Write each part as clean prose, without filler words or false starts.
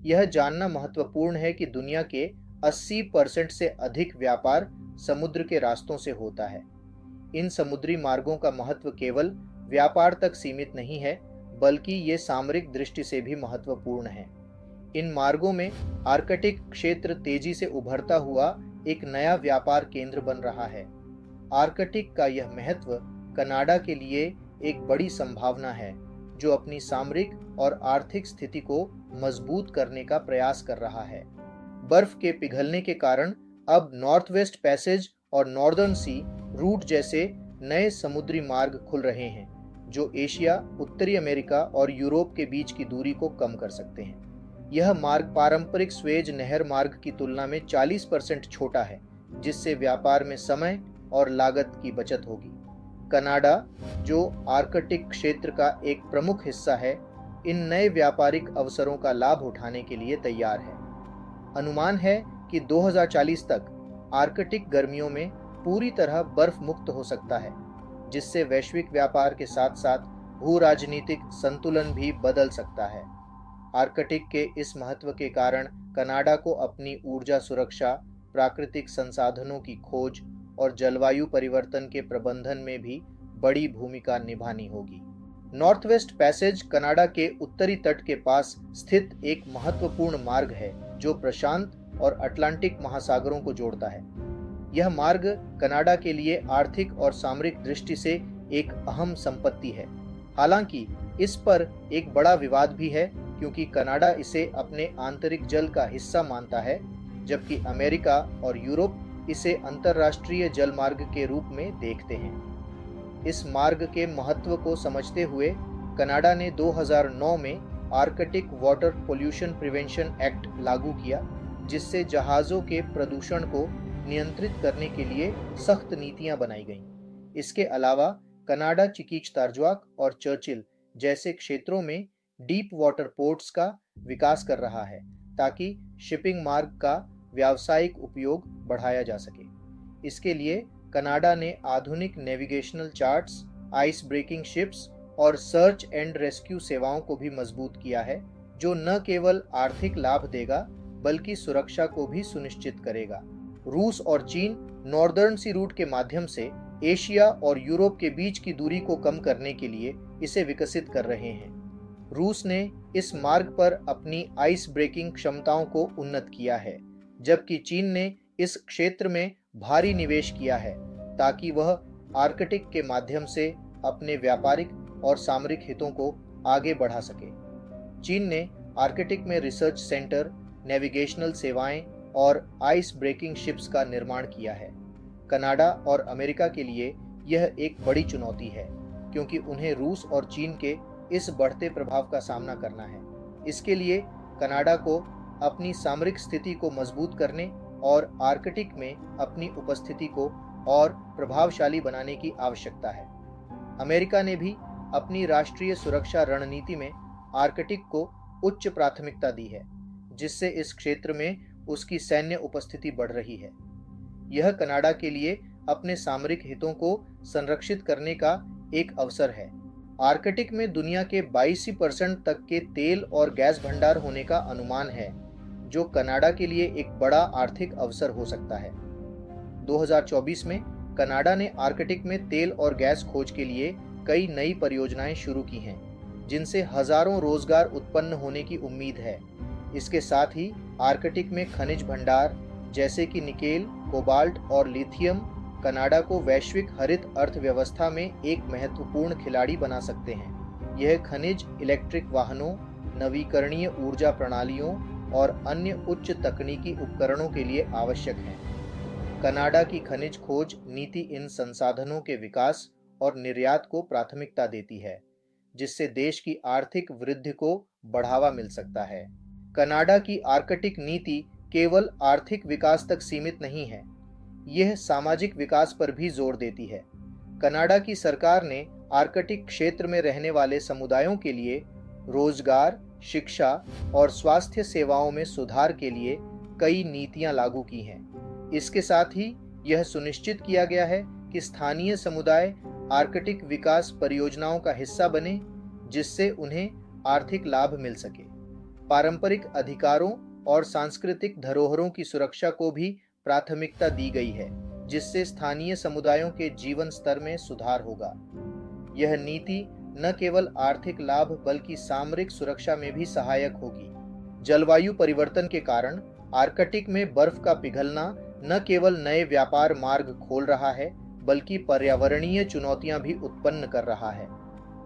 यह जानना महत्वपूर्ण है कि दुनिया के 80% से अधिक व्यापार समुद्र के रास्तों से होता है। इन समुद्री मार्गों का महत्व केवल व्यापार तक सीमित नहीं है, बल्कि ये सामरिक दृष्टि से भी महत्वपूर्ण है। इन मार्गों में आर्कटिक क्षेत्र तेजी से उभरता हुआ एक नया व्यापार केंद्र बन रहा है। आर्कटिक का यह महत्व कनाडा के लिए एक बड़ी संभावना है, जो अपनी सामरिक और आर्थिक स्थिति को मजबूत करने का प्रयास कर रहा है। बर्फ के पिघलने के कारण अब नॉर्थ वेस्ट पैसेज और नॉर्दर्न सी रूट जैसे नए समुद्री मार्ग खुल रहे हैं, जो एशिया, उत्तरी अमेरिका और यूरोप के बीच की दूरी को कम कर सकते हैं। यह मार्ग पारंपरिक स्वेज नहर मार्ग की तुलना में 40% छोटा है, जिससे व्यापार में समय और लागत की बचत होगी। कनाडा, जो आर्कटिक क्षेत्र का एक प्रमुख हिस्सा है, इन नए व्यापारिक अवसरों का लाभ उठाने के लिए तैयार है। अनुमान है कि 2040 तक आर्कटिक गर्मियों में पूरी तरह बर्फ मुक्त हो सकता है, जिससे वैश्विक व्यापार के साथ साथ भू राजनीतिक संतुलन भी बदल सकता है। आर्कटिक के इस महत्व के कारण कनाडा को अपनी ऊर्जा सुरक्षा, प्राकृतिक संसाधनों की खोज और जलवायु परिवर्तन के प्रबंधन में भी बड़ी भूमिका निभानी होगी। नॉर्थ वेस्ट पैसेज कनाडा के उत्तरी तट के पास स्थित एक महत्वपूर्ण मार्ग है, जो प्रशांत और अटलांटिक महासागरों को जोड़ता है। यह मार्ग कनाडा के लिए आर्थिक और सामरिक दृष्टि से एक अहम संपत्ति है। हालांकि इस पर एक बड़ा विवाद भी है, क्योंकि कनाडा इसे अपने आंतरिक जल का हिस्सा मानता है, जबकि अमेरिका और यूरोप इसे अंतर्राष्ट्रीय जल मार्ग के रूप में देखते हैं। इस मार्ग के महत्व को समझते हुए कनाडा ने 2009 में Arctic water pollution prevention act लागू किया, जिससे जहाज़ों के प्रदूषण को नियंत्रित करने के लिए सख्त नीतियां बनाई गईं। इसके अलावा कनाडा चिकीचतार्जुआक और चर्चिल जैसे क्षेत्रों में डीप वाटर पोर्ट्स का विकास कर रहा है, ताकि शिपिंग मार्ग का व्यावसायिक उपयोग बढ़ाया जा सके। इसके लिए कनाडा ने आधुनिक navigational charts, ice breaking ships और सर्च एंड रेस्क्यू सेवाओं को भी मजबूत किया है, जो न केवल आर्थिक लाभ देगा, बल्कि सुरक्षा को भी सुनिश्चित करेगा। रूस और चीन नॉर्दर्न सी रूट के माध्यम से एशिया और यूरोप के बीच की दूरी को कम करने के लिए इसे विकसित कर रहे हैं। रूस ने इस मार्ग पर अपनी आइस ब्रेकिंग क्षमताओं को उन्नत किया है, जबकि चीन ने इस क्षेत्र में भारी निवेश किया है, ताकि वह आर्कटिक के माध्यम से अपने व्यापारिक और सामरिक हितों को आगे बढ़ा सके। चीन ने आर्कटिक में रिसर्च सेंटर, नेविगेशनल सेवाएं और आइस ब्रेकिंग शिप्स का निर्माण किया है। कनाडा और अमेरिका के लिए यह एक बड़ी चुनौती है, क्योंकि उन्हें रूस और चीन के इस बढ़ते प्रभाव का सामना करना है। इसके लिए कनाडा को अपनी सामरिक स्थिति को मजबूत करने और आर्कटिक में अपनी उपस्थिति को और प्रभावशाली बनाने की आवश्यकता है। अमेरिका ने भी अपनी राष्ट्रीय सुरक्षा रणनीति में आर्कटिक को उच्च प्राथमिकता दी है, जिससे इस क्षेत्र में उसकी सैन्य उपस्थिति बढ़ रही है। यह कनाडा के लिए अपने सामरिक हितों को संरक्षित करने का एक अवसर है। आर्कटिक में दुनिया के 82% तक के तेल और गैस भंडार होने का अनुमान है, जो कनाडा के लिए एक बड़ा आर्थिक अवसर हो सकता है। 2024 में कनाडा ने आर्कटिक में तेल और गैस खोज के लिए कई नई परियोजनाएं शुरू की हैं, जिनसे हजारों रोजगार उत्पन्न होने की उम्मीद है। इसके साथ ही आर्कटिक में खनिज भंडार जैसे कि निकेल, कोबाल्ट और लिथियम कनाडा को वैश्विक हरित अर्थव्यवस्था में एक महत्वपूर्ण खिलाड़ी बना सकते हैं। यह खनिज इलेक्ट्रिक वाहनों, नवीकरणीय ऊर्जा प्रणालियों और अन्य उच्च तकनीकी उपकरणों के लिए आवश्यक है। कनाडा की खनिज खोज नीति इन संसाधनों के विकास और निर्यात को प्राथमिकता देती है, जिससे देश की आर्थिक वृद्धि को बढ़ावा मिल सकता है। कनाडा की आर्कटिक नीति केवल आर्थिक विकास तक सीमित नहीं है, यह सामाजिक विकास पर भी जोर देती है। कनाडा की सरकार ने आर्कटिक क्षेत्र में रहने वाले समुदायों के लिए रोजगार, शिक्षा और स्वास्थ्य सेवाओं में सुधार के लिए कई नीतियां लागू की हैं। इसके साथ ही यह सुनिश्चित किया गया है कि स्थानीय समुदाय आर्कटिक विकास परियोजनाओं का हिस्सा बने, जिससे उन्हें आर्थिक लाभ मिल सके। पारंपरिक अधिकारों और सांस्कृतिक धरोहरों की सुरक्षा को भी प्राथमिकता दी गई है, जिससे स्थानीय समुदायों के जीवन स्तर में सुधार होगा। यह नीति न केवल आर्थिक लाभ बल्कि सामरिक सुरक्षा में भी सहायक होगी। जलवायु परिवर्तन के कारण आर्कटिक में बर्फ का पिघलना न केवल नए व्यापार मार्ग खोल रहा है, बल्कि पर्यावरणीय चुनौतियां भी उत्पन्न कर रहा है।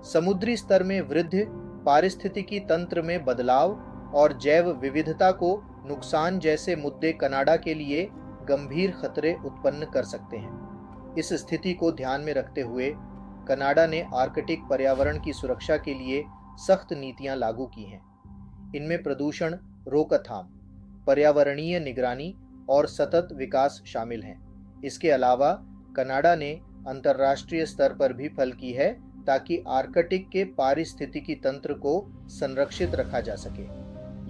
समुद्री स्तर में वृद्धि, पारिस्थितिकी तंत्र में बदलाव और जैव विविधता को नुकसान जैसे मुद्दे कनाडा के लिए गंभीर खतरे उत्पन्न कर सकते हैं। इस स्थिति को ध्यान में रखते हुए कनाडा ने आर्कटिक पर्यावरण की सुरक्षा के लिए सख्त नीतियां लागू की हैं। इनमें प्रदूषण रोकथाम, पर्यावरणीय निगरानी और सतत विकास शामिल हैं। इसके अलावा कनाडा ने अंतर्राष्ट्रीय स्तर पर भी पहल की है ताकि आर्कटिक के पारिस्थितिकी तंत्र को संरक्षित रखा जा सके।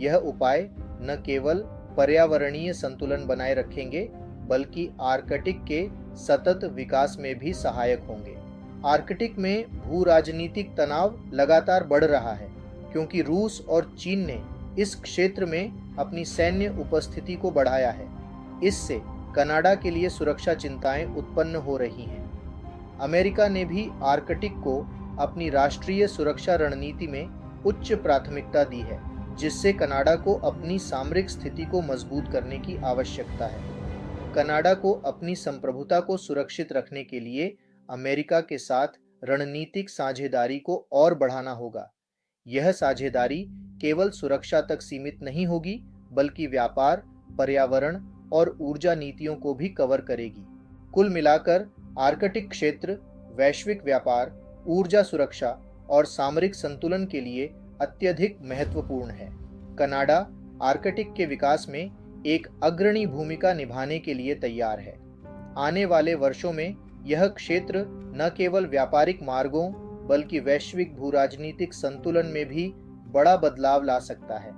यह उपाय न केवल पर्यावरणीय संतुलन बनाए रखेंगे, बल्कि आर्कटिक के सतत विकास में भी सहायक होंगे। आर्कटिक में भू राजनीतिक तनाव लगातार बढ़ रहा है, क्योंकि रूस और चीन ने इस क्षेत्र में अपनी सैन्य उपस्थिति को बढ़ाया है। इससे कनाडा के लिए सुरक्षा चिंताएं उत्पन्न हो रही हैं। अमेरिका ने भी आर्कटिक को अपनी राष्ट्रीय सुरक्षा रणनीति में उच्च प्राथमिकता दी है, जिससे कनाडा को अपनी सामरिक स्थिति को मजबूत करने की आवश्यकता है। कनाडा को अपनी संप्रभुता को सुरक्षित रखने के लिए अमेरिका के साथ रणनीतिक साझेदारी को और बढ़ाना होगा। यह साझेदारी केवल सुरक्षा तक सीमित नहीं होगी, बल्कि व्यापार, पर्यावरण और ऊर्जा नीतियों को भी कवर करेगी। कुल मिलाकर आर्कटिक क्षेत्र वैश्विक व्यापार, ऊर्जा सुरक्षा और सामरिक संतुलन के लिए अत्यधिक महत्वपूर्ण है। कनाडा आर्कटिक के विकास में एक अग्रणी भूमिका निभाने के लिए तैयार है। आने वाले वर्षों में यह क्षेत्र न केवल व्यापारिक मार्गों बल्कि वैश्विक भूराजनीतिक संतुलन में भी बड़ा बदलाव ला सकता है।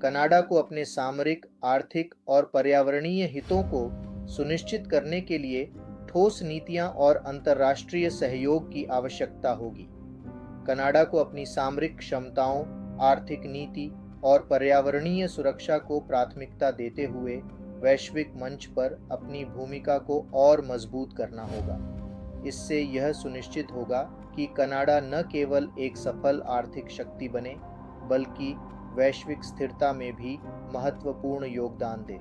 कनाडा को अपने सामरिक, आर्थिक और पर्यावरणीय हितों को सुनिश्चित करने के लिए ठोस नीतियां और अंतर्राष्ट्रीय सहयोग की आवश्यकता होगी। कनाडा को अपनी सामरिक क्षमताओं, आर्थिक नीति और पर्यावरणीय सुरक्षा को प्राथमिकता देते हुए वैश्विक मंच पर अपनी भूमिका को और मजबूत करना होगा। इससे यह सुनिश्चित होगा कि कनाडा न केवल एक सफल आर्थिक शक्ति बने, बल्कि वैश्विक स्थिरता में भी महत्वपूर्ण योगदान दे।